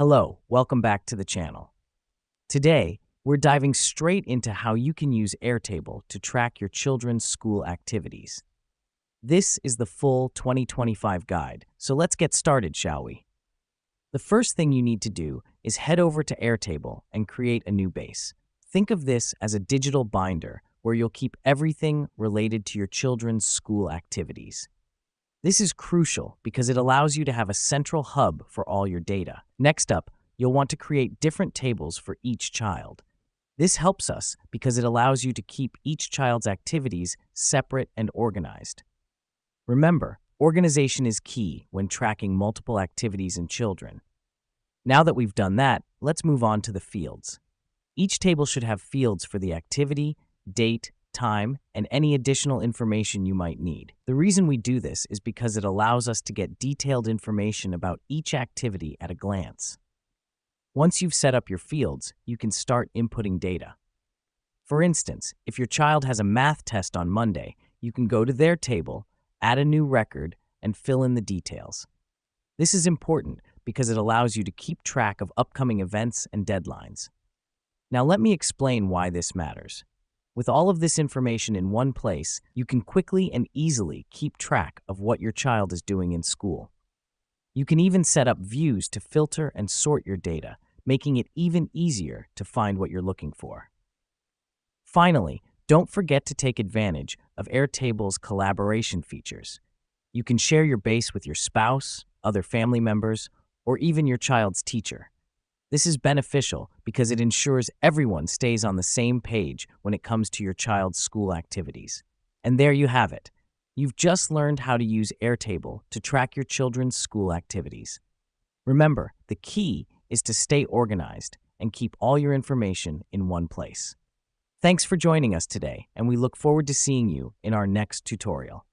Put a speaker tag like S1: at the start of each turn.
S1: Hello, welcome back to the channel. Today, we're diving straight into how you can use Airtable to track your children's school activities. This is the full 2025 guide, so let's get started, shall we? The first thing you need to do is head over to Airtable and create a new base. Think of this as a digital binder where you'll keep everything related to your children's school activities. This is crucial because it allows you to have a central hub for all your data. Next up, you'll want to create different tables for each child. This helps us because it allows you to keep each child's activities separate and organized. Remember, organization is key when tracking multiple activities in children. Now that we've done that, let's move on to the fields. Each table should have fields for the activity, date, time, and any additional information you might need. The reason we do this is because it allows us to get detailed information about each activity at a glance. Once you've set up your fields, you can start inputting data. For instance, if your child has a math test on Monday, you can go to their table, add a new record, and fill in the details. This is important because it allows you to keep track of upcoming events and deadlines. Now let me explain why this matters. With all of this information in one place, you can quickly and easily keep track of what your child is doing in school. You can even set up views to filter and sort your data, making it even easier to find what you're looking for. Finally, don't forget to take advantage of Airtable's collaboration features. You can share your base with your spouse, other family members, or even your child's teacher. This is beneficial because it ensures everyone stays on the same page when it comes to your child's school activities. And there you have it. You've just learned how to use Airtable to track your children's school activities. Remember, the key is to stay organized and keep all your information in one place. Thanks for joining us today, and we look forward to seeing you in our next tutorial.